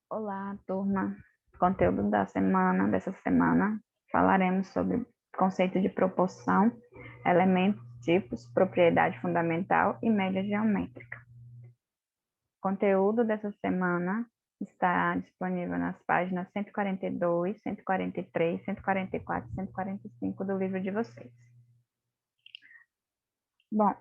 Olá, turma. Conteúdo dessa semana, falaremos sobre conceito de proporção, elementos, tipos, propriedade fundamental e média geométrica. Conteúdo dessa semana está disponível nas páginas 142, 143, 144 e 145 do livro de vocês. Bom,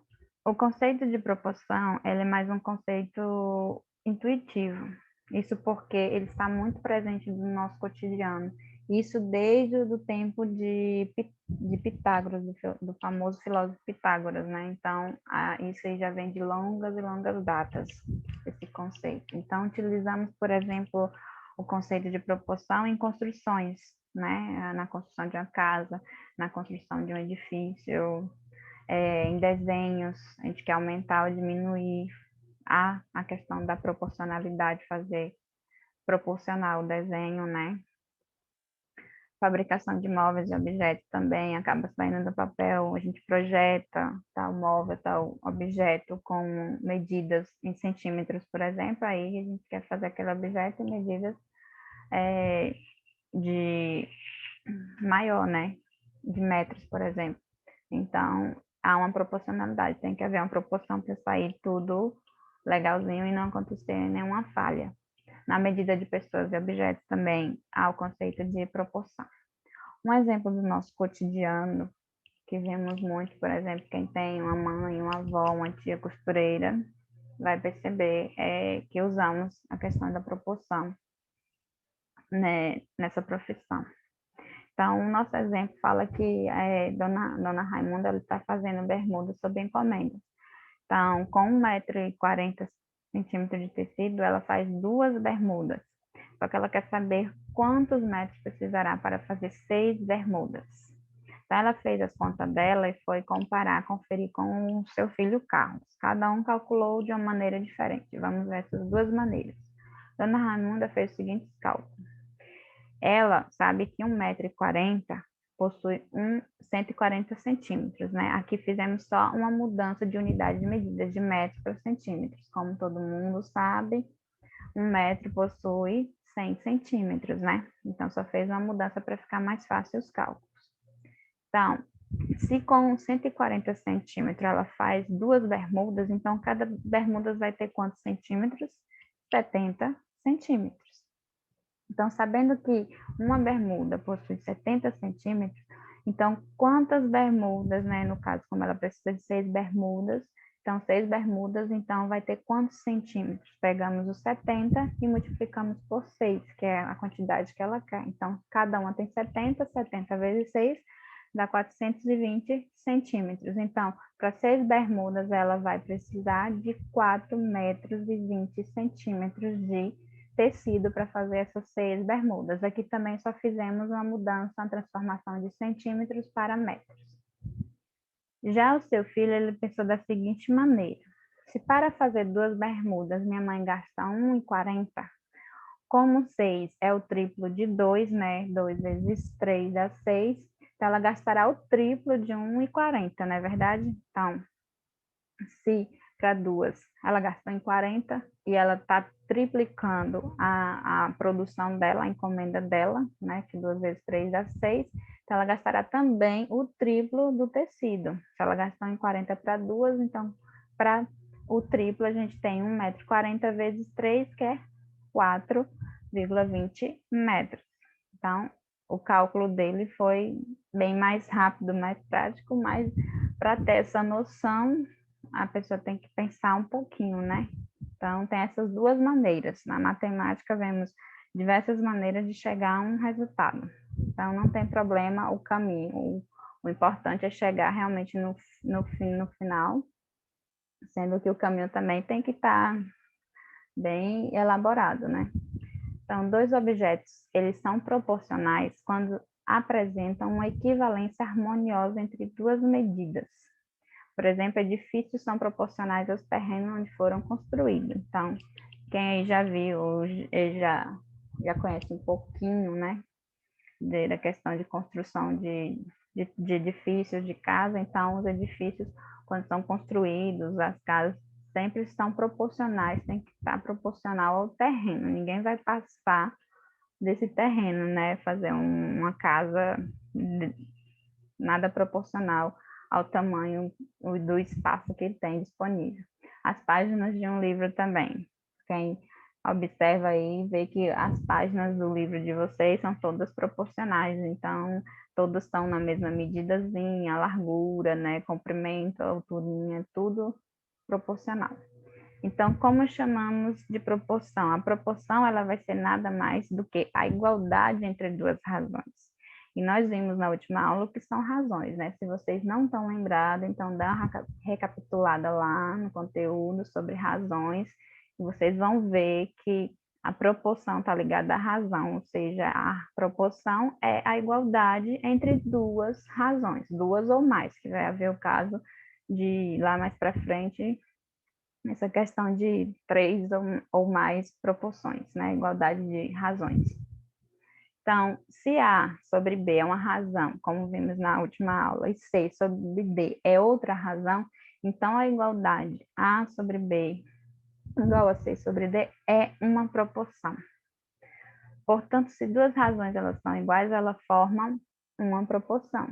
o conceito de proporção, ele é mais um conceito intuitivo. Isso porque ele está muito presente no nosso cotidiano. Isso desde o tempo de Pitágoras, do famoso filósofo Pitágoras, né? Então, isso aí já vem de longas e longas datas, esse conceito. Então, utilizamos, por exemplo, o conceito de proporção em construções, né? Na construção de uma casa, na construção de um edifício, em desenhos, a gente quer aumentar ou diminuir a questão da proporcionalidade, fazer proporcional o desenho, né? Fabricação de móveis e objetos também acaba saindo do papel, a gente projeta tal móvel, tal objeto com medidas em centímetros, por exemplo, aí a gente quer fazer aquele objeto em medidas de maior, né? De metros, por exemplo. Então, há uma proporcionalidade, tem que haver uma proporção para sair tudo legalzinho e não acontecer nenhuma falha. Na medida de pessoas e objetos também há o conceito de proporção. Um exemplo do nosso cotidiano, que vemos muito, por exemplo, quem tem uma mãe, uma avó, uma tia costureira, vai perceber que usamos a questão da proporção, né, nessa profissão. Então, o nosso exemplo fala que Dona Raimunda está fazendo bermuda sob encomenda. Então, com 1,40 m de tecido, ela faz 2 bermudas. Só que ela quer saber quantos metros precisará para fazer 6 bermudas. Então, ela fez as contas dela e foi comparar, conferir com o seu filho Carlos. Cada um calculou de uma maneira diferente. Vamos ver essas 2 maneiras. Dona Raimunda fez os seguintes cálculos. Ela sabe que 1,40 m possui 140 centímetros, né? Aqui fizemos só uma mudança de unidade de medida de metros para centímetros. Como todo mundo sabe, 1 metro possui 100 centímetros, né? Então, só fez uma mudança para ficar mais fácil os cálculos. Então, se com 140 centímetros ela faz 2 bermudas, então cada bermuda vai ter quantos centímetros? 70 centímetros. Então, sabendo que uma bermuda possui 70 centímetros, então quantas bermudas, né? No caso, como ela precisa de 6 bermudas, então 6 bermudas, então vai ter quantos centímetros? Pegamos os 70 e multiplicamos por 6, que é a quantidade que ela quer. Então, cada uma tem 70, 70 vezes 6 dá 420 centímetros. Então, para 6 bermudas, ela vai precisar de 4,20 centímetros de tecido para fazer essas 6 bermudas. Aqui também só fizemos uma mudança, uma transformação de centímetros para metros. Já o seu filho, ele pensou da seguinte maneira: se para fazer 2 bermudas minha mãe gasta 1,40, como 6 é o triplo de 2, né? 2 vezes 3 dá 6, então ela gastará o triplo de 1,40, não é verdade? Então, se para 2 ela gastou em 40 e ela está triplicando a produção dela, a encomenda dela, né? Que 2 vezes 3 dá 6, então ela gastará também o triplo do tecido. Se ela gastou em 40 para 2, então para o triplo a gente tem 1,40 m vezes 3, que é 4,20 metros. Então, o cálculo dele foi bem mais rápido, mais prático, mas para ter essa noção, a pessoa tem que pensar um pouquinho, né? Então, tem essas 2 maneiras. Na matemática, vemos diversas maneiras de chegar a um resultado. Então, não tem problema o caminho. O importante é chegar realmente no final, sendo que o caminho também tem que estar bem elaborado, né? Então, 2 objetos, eles são proporcionais quando apresentam uma equivalência harmoniosa entre 2 medidas. Por exemplo, edifícios são proporcionais aos terrenos onde foram construídos. Então, quem aí já viu, já conhece um pouquinho, né, da questão de construção de edifícios, de casa. Então, os edifícios, quando são construídos, as casas sempre são proporcionais, tem que estar proporcional ao terreno. Ninguém vai passar desse terreno, né? Fazer uma casa nada proporcional ao tamanho do espaço que tem disponível. As páginas de um livro também. Quem observa aí vê que as páginas do livro de vocês são todas proporcionais, então todas estão na mesma medidazinha, largura, né, comprimento, alturinha, tudo proporcional. Então, como chamamos de proporção? A proporção ela vai ser nada mais do que a igualdade entre duas razões. E nós vimos na última aula o que são razões, né? Se vocês não estão lembrados, então dá uma recapitulada lá no conteúdo sobre razões, e vocês vão ver que a proporção está ligada à razão, ou seja, a proporção é a igualdade entre duas razões, duas ou mais, que vai haver o caso de lá mais para frente essa questão de três ou mais proporções, né? Igualdade de razões. Então, se A sobre B é uma razão, como vimos na última aula, e C sobre D é outra razão, então a igualdade A sobre B igual a C sobre D é uma proporção. Portanto, se duas razões elas são iguais, elas formam uma proporção.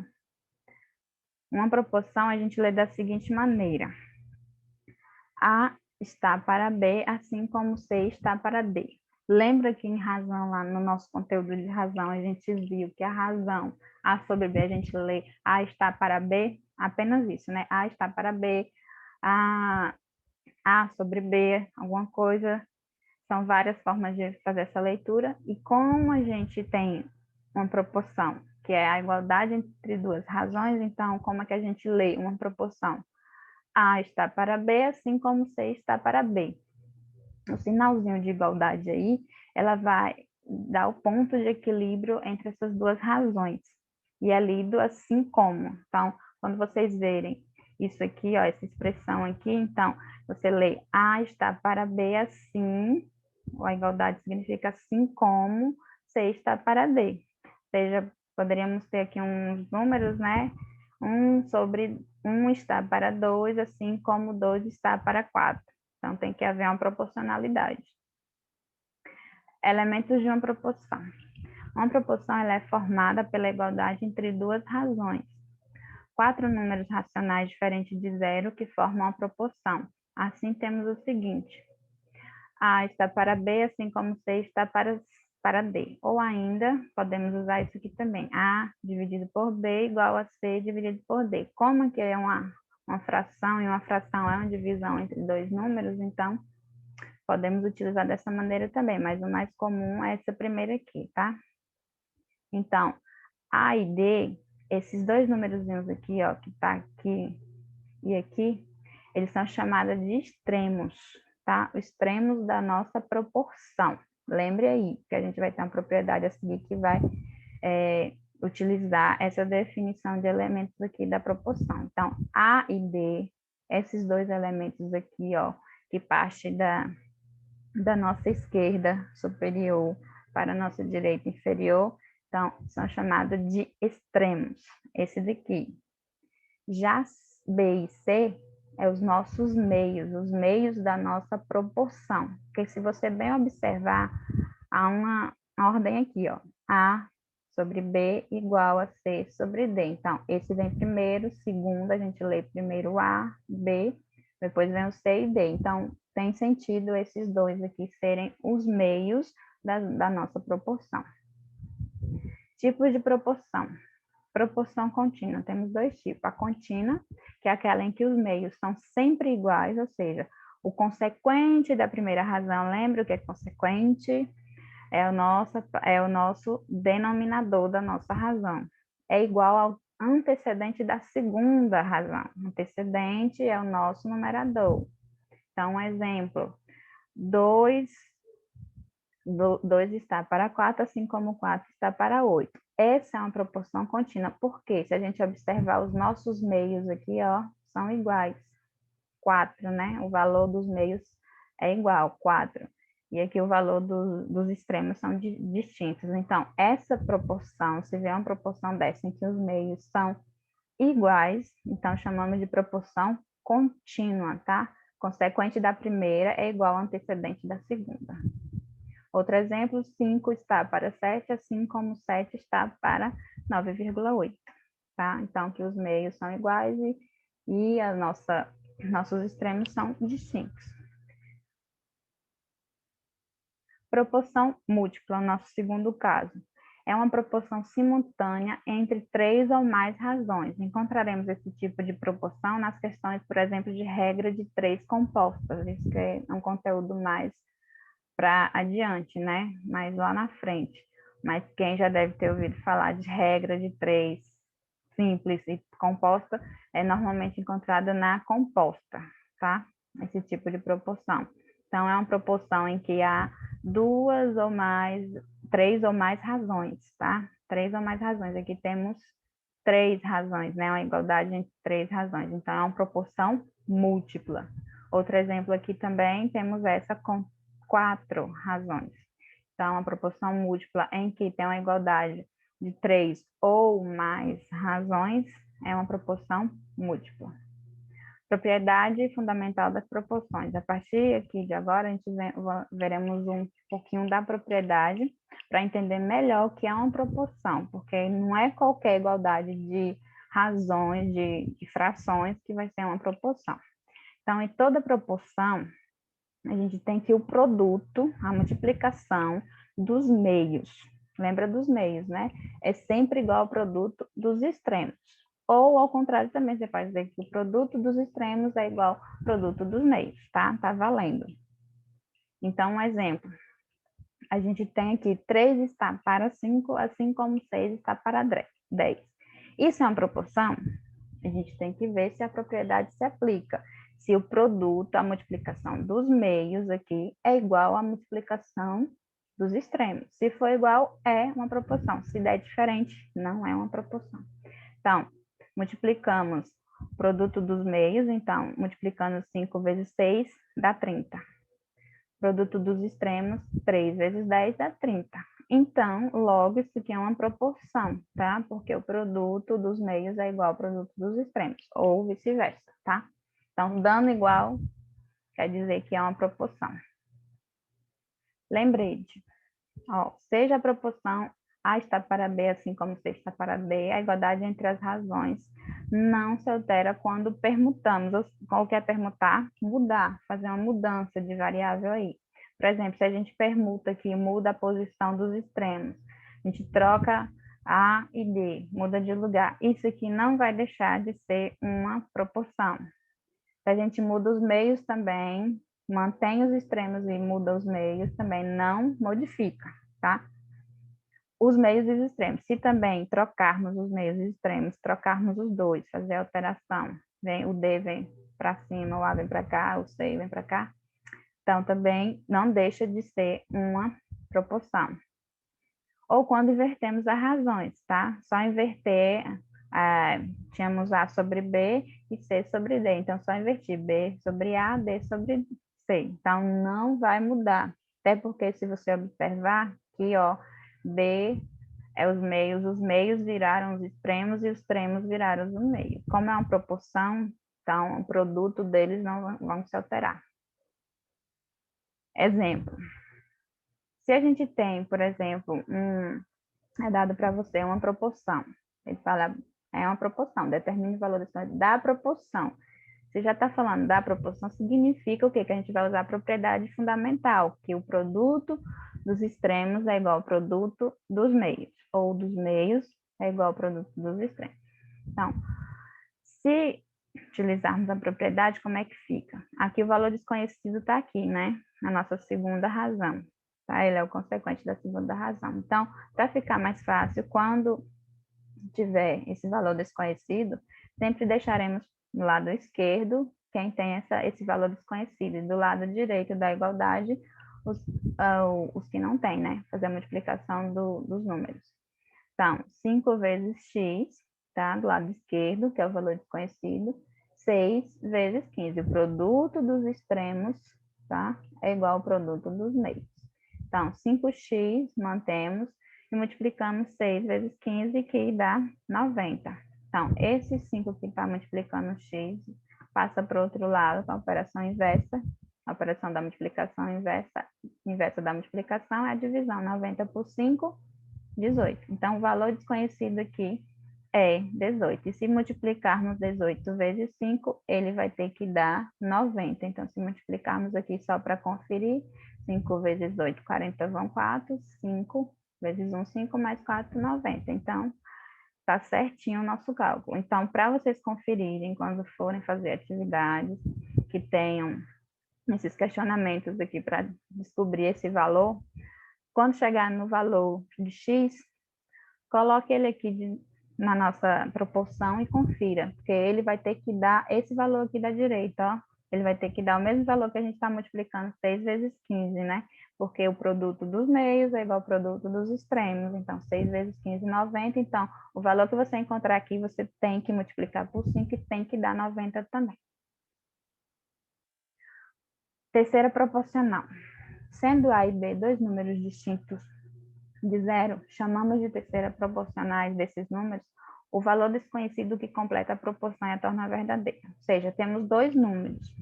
Uma proporção a gente lê da seguinte maneira: A está para B, assim como C está para D. Lembra que em razão, lá no nosso conteúdo de razão, a gente viu que a razão A sobre B, a gente lê A está para B, apenas isso, né? A está para B, A sobre B, alguma coisa. São várias formas de fazer essa leitura. E como a gente tem uma proporção, que é a igualdade entre duas razões, então, como é que a gente lê uma proporção? A está para B, assim como C está para B. O sinalzinho de igualdade aí, ela vai dar o ponto de equilíbrio entre essas duas razões. E é lido assim como. Então, quando vocês verem isso aqui, ó, essa expressão aqui, então, você lê A está para B assim, a igualdade significa assim como C está para D. Ou seja, poderíamos ter aqui uns números, né? 1 sobre 1 está para 2, assim como 2 está para 4. Então, tem que haver uma proporcionalidade. Elementos de uma proporção. Uma proporção ela é formada pela igualdade entre duas razões. 4 números racionais diferentes de zero que formam uma proporção. Assim, temos o seguinte: A está para B, assim como C está para D. Ou ainda, podemos usar isso aqui também. A dividido por B igual a C dividido por D. Como que é uma fração, e uma fração é uma divisão entre dois números, então, podemos utilizar dessa maneira também, mas o mais comum é essa primeira aqui, tá? Então, A e D, esses dois númerozinhos aqui, ó, que tá aqui e aqui, eles são chamados de extremos, tá? Os extremos da nossa proporção. Lembre aí que a gente vai ter uma propriedade a seguir que vai utilizar essa definição de elementos aqui da proporção. Então, A e D, esses dois elementos aqui, ó, que parte da nossa esquerda superior para a nossa direita inferior, então, são chamados de extremos. Esse daqui. Já B e C é os nossos meios, os meios da nossa proporção. Porque se você bem observar, há uma ordem aqui, ó. A sobre B igual a C sobre D. Então, esse vem primeiro, segundo, a gente lê primeiro A, B, depois vem o C e D. Então, tem sentido esses dois aqui serem os meios da nossa proporção. Tipos de proporção. Proporção contínua, temos dois tipos. A contínua, que é aquela em que os meios são sempre iguais, ou seja, o consequente da primeira razão, lembra o que é consequente? É o nosso denominador da nossa razão. É igual ao antecedente da segunda razão. Antecedente é o nosso numerador. Então, um exemplo, 2 está para 4, assim como 4 está para 8. Essa é uma proporção contínua, porque se a gente observar os nossos meios aqui, ó, são iguais. 4, né? O valor dos meios é igual, 4. E aqui o valor dos extremos são distintos. Então, essa proporção, se vier uma proporção dessa em que os meios são iguais, então chamamos de proporção contínua, tá? consequente da primeira é igual ao antecedente da segunda. Outro exemplo, 5 está para 7, assim como 7 está para 9,8. Tá? Então, que os meios são iguais e nossos extremos são distintos. Proporção múltipla, nosso segundo caso. É uma proporção simultânea entre 3 ou mais razões. Encontraremos esse tipo de proporção nas questões, por exemplo, de regra de 3 compostas. Isso que é um conteúdo mais para adiante, né? Mais lá na frente. Mas quem já deve ter ouvido falar de regra de 3 simples e composta é normalmente encontrada na composta, tá? Esse tipo de proporção. Então, é uma proporção em que há 3 ou mais razões, tá? 3 ou mais razões. Aqui temos 3 razões, né? Uma igualdade entre 3 razões. Então, é uma proporção múltipla. Outro exemplo aqui também, temos essa com 4 razões. Então, uma proporção múltipla em que tem uma igualdade de 3 ou mais razões é uma proporção múltipla. Propriedade fundamental das proporções. A partir aqui de agora, a gente veremos um pouquinho da propriedade para entender melhor o que é uma proporção, porque não é qualquer igualdade de razões, de frações que vai ser uma proporção. Então, em toda proporção, a gente tem que o produto, a multiplicação dos meios. Lembra dos meios, né? É sempre igual ao produto dos extremos. Ou, ao contrário, também você pode dizer que o produto dos extremos é igual ao produto dos meios, tá? Tá valendo. Então, um exemplo. A gente tem aqui 3 está para 5, assim como 6 está para 10. Isso é uma proporção? A gente tem que ver se a propriedade se aplica. Se o produto, a multiplicação dos meios aqui, é igual à multiplicação dos extremos. Se for igual, é uma proporção. Se der diferente, não é uma proporção. Então, multiplicamos o produto dos meios, então, multiplicando 5 vezes 6, dá 30. Produto dos extremos, 3 vezes 10 dá 30. Então, logo, isso aqui é uma proporção, tá? Porque o produto dos meios é igual ao produto dos extremos, ou vice-versa, tá? Então, dando igual, quer dizer que é uma proporção. Lembrete, ó, seja a proporção A está para B, assim como C está para D, a igualdade entre as razões não se altera quando permutamos. Ou quer permutar? Mudar, fazer uma mudança de variável aí. Por exemplo, se a gente permuta aqui, muda a posição dos extremos, a gente troca A e D, muda de lugar. Isso aqui não vai deixar de ser uma proporção. Se a gente muda os meios também, mantém os extremos e muda os meios, também não modifica, tá? Os meios e os extremos. Se também trocarmos os meios e os extremos, trocarmos os dois, fazer alteração, o D vem para cima, o A vem para cá, o C vem para cá, então também não deixa de ser uma proporção. Ou quando invertemos as razões, tá? Só inverter, tínhamos A sobre B e C sobre D, então só invertir B sobre A, D sobre C. Então não vai mudar, até porque se você observar aqui, ó, B é os meios viraram os extremos e os extremos viraram os meios. Como é uma proporção, então o produto deles não vão se alterar. Exemplo. Se a gente tem, por exemplo, é dado para você uma proporção. Ele fala, é uma proporção, determine o valor da proporção. Você já está falando da proporção, significa o quê? Que a gente vai usar a propriedade fundamental, que o produto dos extremos é igual ao produto dos meios, ou dos meios é igual ao produto dos extremos. Então, se utilizarmos a propriedade, como é que fica? Aqui o valor desconhecido está aqui, né? A nossa segunda razão. Tá? Ele é o consequente da segunda razão. Então, para ficar mais fácil, quando tiver esse valor desconhecido, sempre deixaremos do lado esquerdo quem tem esse valor desconhecido, e do lado direito da igualdade, os que não têm, né? Fazer a multiplicação dos números. Então, 5 vezes x, tá? Do lado esquerdo, que é o valor desconhecido, 6 vezes 15. O produto dos extremos, tá? É igual ao produto dos meios. Então, 5x mantemos e multiplicamos 6 vezes 15, que dá 90. Então, esse 5 que está multiplicando x passa para o outro lado com a operação inversa. A operação da multiplicação inversa da multiplicação é a divisão. 90 por 5, 18. Então, o valor desconhecido aqui é 18. E se multiplicarmos 18 vezes 5, ele vai ter que dar 90. Então, se multiplicarmos aqui só para conferir, 5 vezes 8, 40 vão 4. 5 vezes 1, 5, mais 4, 90. Então, tá certinho o nosso cálculo. Então, para vocês conferirem, quando forem fazer atividades que tenham esses questionamentos aqui para descobrir esse valor, quando chegar no valor de x, coloque ele aqui na nossa proporção e confira, porque ele vai ter que dar esse valor aqui da direita, ó. Ele vai ter que dar o mesmo valor que a gente está multiplicando 6 vezes 15, né? Porque o produto dos meios é igual ao produto dos extremos. Então, 6 vezes 15, 90. Então, o valor que você encontrar aqui, você tem que multiplicar por 5 e tem que dar 90 também. Terceira proporcional. Sendo A e B dois números distintos de zero, chamamos de terceira proporcionais desses números o valor desconhecido que completa a proporção e a torna verdadeira. Ou seja, temos dois números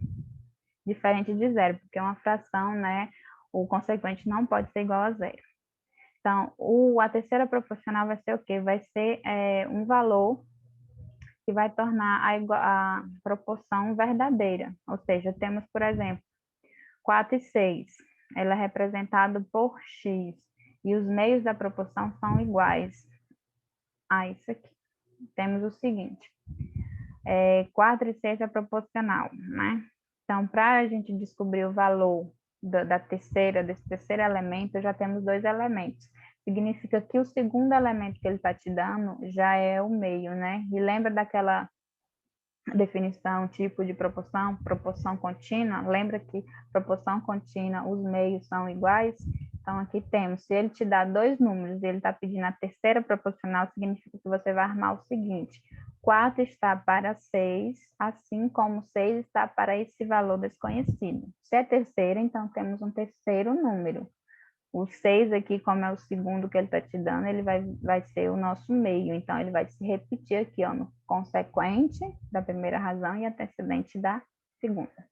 diferentes de zero, porque é uma fração, né? O consequente não pode ser igual a zero. Então, a terceira proporcional vai ser o quê? Vai ser um valor que vai tornar a proporção verdadeira. Ou seja, temos, por exemplo, 4 e 6. Ela é representada por x. E os meios da proporção são iguais a isso aqui. Temos o seguinte, 4 e 6 é proporcional, né? Então, para a gente descobrir o valor desse terceiro elemento, já temos dois elementos. Significa que o segundo elemento que ele está te dando já é o meio, né? E lembra daquela definição, tipo de proporção, proporção contínua? Lembra que proporção contínua, os meios são iguais? Então, aqui temos, se ele te dá dois números e ele está pedindo a terceira proporcional, significa que você vai armar o seguinte, 4 está para 6, assim como 6 está para esse valor desconhecido. Se é terceira, então temos um terceiro número. O 6 aqui, como é o segundo que ele está te dando, ele vai ser o nosso meio. Então, ele vai se repetir aqui, ó, no consequente da primeira razão e antecedente da segunda.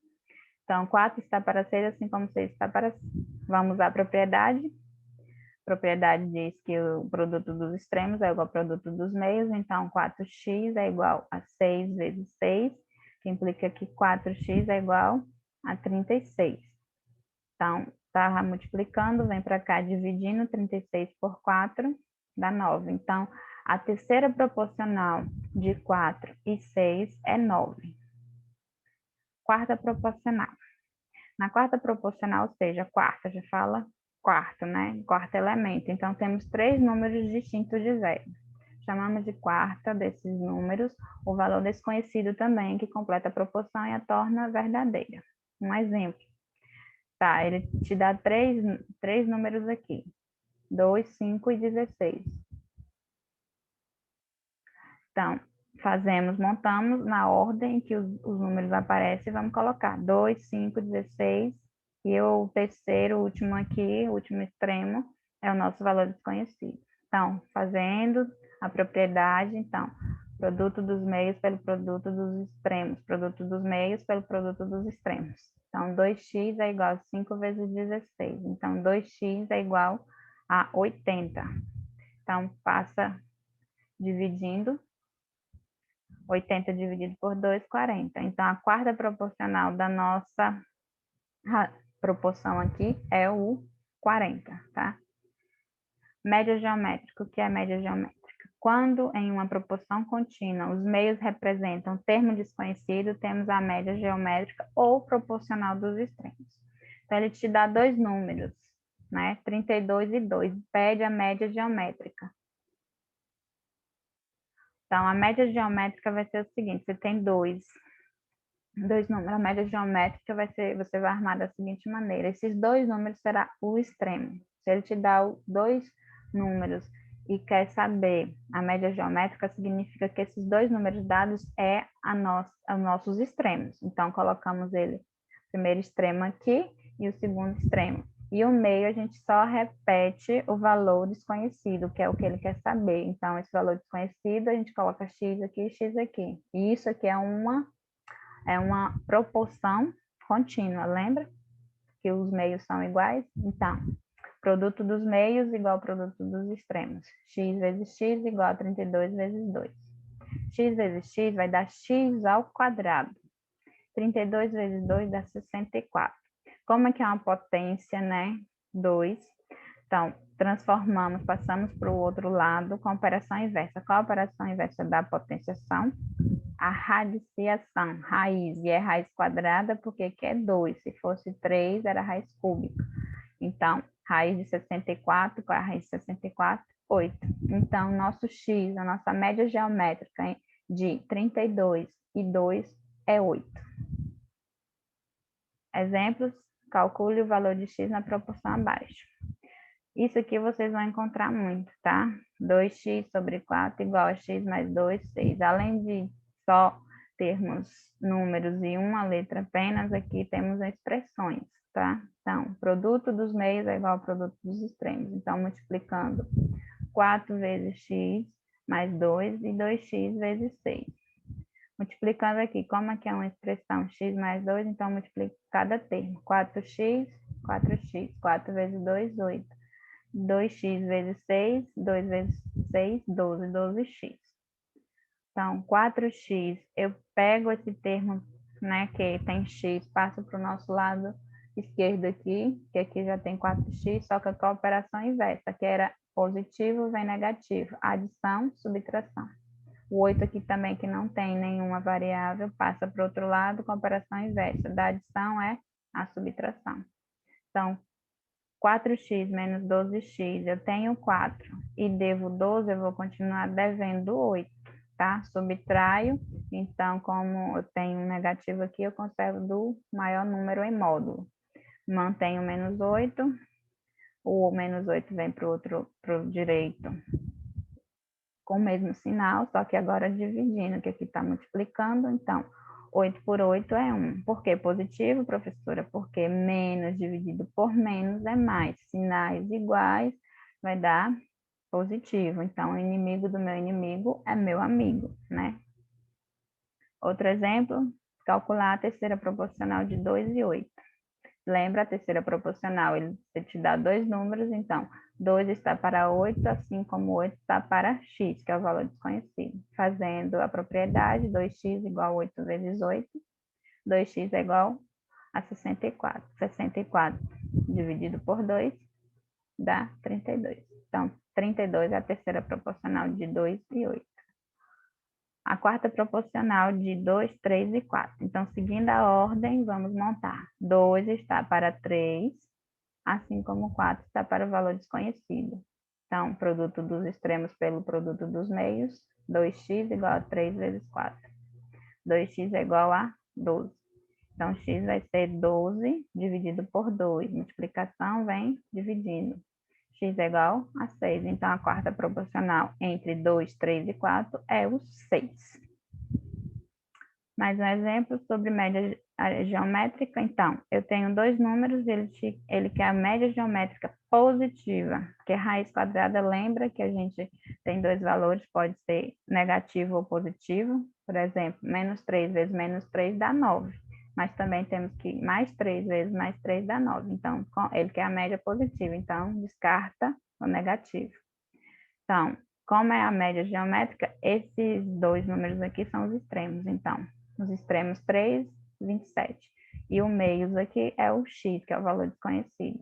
Então, 4 está para 6, assim como 6 está para 5. Vamos à propriedade. A propriedade diz que o produto dos extremos é igual ao produto dos meios. Então, 4x é igual a 6 vezes 6, que implica que 4x é igual a 36. Então, tá multiplicando, vem para cá dividindo, 36 por 4 dá 9. Então, a terceira proporcional de 4 e 6 é 9. Quarta proporcional. Na quarta proporcional, ou seja, quarta, já fala quarto, né? Quarto elemento. Então, temos três números distintos de zero. Chamamos de quarta desses números o valor desconhecido também, que completa a proporção e a torna verdadeira. Um exemplo. Tá, ele te dá três números aqui. 2, 5 e 16. Então, montamos na ordem que os números aparecem, vamos colocar 2, 5, 16, e o terceiro, último aqui, o último extremo, é o nosso valor desconhecido. Então, fazendo a propriedade, então, produto dos meios pelo produto dos extremos, produto dos meios pelo produto dos extremos. Então, 2x é igual a 5 vezes 16. Então, 2x é igual a 80. Então, passa dividindo. 80 dividido por 2, 40. Então, a quarta proporcional da nossa proporção aqui é o 40, tá? Média geométrica. O que é média geométrica? Quando em uma proporção contínua os meios representam termo desconhecido, temos a média geométrica ou proporcional dos extremos. Então, ele te dá dois números, né? 32 e 2. Pede a média geométrica. Então, a média geométrica vai ser o seguinte, você tem dois números, a média geométrica você vai armar da seguinte maneira, esses dois números será o extremo. Se ele te dá dois números e quer saber a média geométrica, significa que esses dois números dados é os nossos extremos. Então, colocamos ele, o primeiro extremo aqui e o segundo extremo. E o meio a gente só repete o valor desconhecido, que é o que ele quer saber. Então, esse valor desconhecido, a gente coloca x aqui e x aqui. E isso aqui é é uma proporção contínua, lembra? Que os meios são iguais? Então, produto dos meios igual ao produto dos extremos. X vezes x igual a 32 vezes 2. X vezes x vai dar x ao quadrado. 32 vezes 2 dá 64. Como é que é uma potência, né? 2. Então, transformamos, passamos para o outro lado com a operação inversa. Qual a operação inversa da potenciação? A radiciação, raiz, e é raiz quadrada porque aqui é 2. Se fosse 3, era raiz cúbica. Então, raiz de 64, qual é a raiz de 64? 8. Então, nosso x, a nossa média geométrica de 32 e 2 é 8. Exemplos, calcule o valor de x na proporção abaixo. Isso aqui vocês vão encontrar muito, tá? 2x sobre 4 igual a x mais 2, 6. Além de só termos números e uma letra apenas, aqui temos expressões, tá? Então, produto dos meios é igual ao produto dos extremos. Então, multiplicando 4 vezes x mais 2 e 2x vezes 6. Multiplicando aqui, como aqui é uma expressão x mais 2, então multiplico cada termo. 4x, 4x. 4 vezes 2, 8. 2x vezes 6, 2 vezes 6, 12, 12x. Então, 4x, eu pego esse termo, né, que tem x, passo para o nosso lado esquerdo aqui, que aqui já tem 4x, só que com a operação inversa, que era positivo vem negativo, adição, subtração. O 8 aqui também, que não tem nenhuma variável, passa para o outro lado com a operação inversa. Da adição é a subtração. Então, 4x menos 12x, eu tenho 4 e devo 12, eu vou continuar devendo 8, tá? Subtraio, então, como eu tenho um negativo aqui, eu conservo do maior número em módulo. Mantenho menos 8, o menos 8 vem para o direito com o mesmo sinal, só que agora dividindo, que aqui está multiplicando, então, 8 por 8 é 1. Por que positivo, professora? Porque menos dividido por menos é mais. Sinais iguais vai dar positivo. Então, o inimigo do meu inimigo é meu amigo, né? Outro exemplo, calcular a terceira proporcional de 2 e 8. Lembra a terceira proporcional, ele te dá dois números, então 2 está para 8, assim como 8 está para x, que é o valor desconhecido. Fazendo a propriedade, 2x igual a 8 vezes 8, 2x é igual a 64. 64 dividido por 2 dá 32. Então, 32 é a terceira proporcional de 2 e 8. A quarta proporcional de 2, 3 e 4. Então, seguindo a ordem, vamos montar. 2 está para 3, assim como 4 está para o valor desconhecido. Então, produto dos extremos pelo produto dos meios, 2x igual a 3 vezes 4. 2x é igual a 12. Então, x vai ser 12 dividido por 2. Multiplicação vem dividindo. X é igual a 6. Então, a quarta proporcional entre 2, 3 e 4 é o 6. Mais um exemplo sobre média geométrica. Então, eu tenho dois números, ele quer a média geométrica positiva, porque raiz quadrada lembra que a gente tem dois valores, pode ser negativo ou positivo. Por exemplo, menos 3 vezes menos 3 dá 9. Mas também temos que mais 3 vezes mais 3 dá 9. Então, ele quer a média positiva, então descarta o negativo. Então, como é a média geométrica, esses dois números aqui são os extremos. Então, os extremos 3, 27. E o meios aqui é o x, que é o valor desconhecido.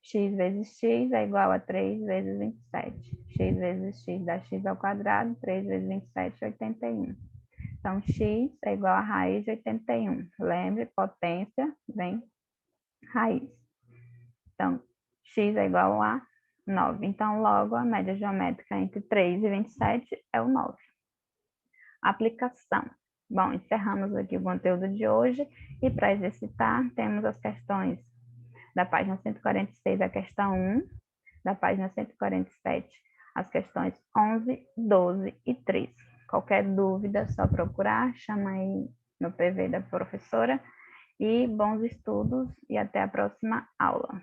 X vezes x é igual a 3 vezes 27. X vezes x dá x ao quadrado, 3 vezes 27 é 81. Então, x é igual a raiz de 81. Lembre, potência vem raiz. Então, x é igual a 9. Então, logo, a média geométrica entre 3 e 27 é o 9. Aplicação. Bom, encerramos aqui o conteúdo de hoje e para exercitar, temos as questões da página 146, a questão 1, da página 147, as questões 11, 12 e 13. Qualquer dúvida, só procurar, chama aí no PV da professora e bons estudos e até a próxima aula.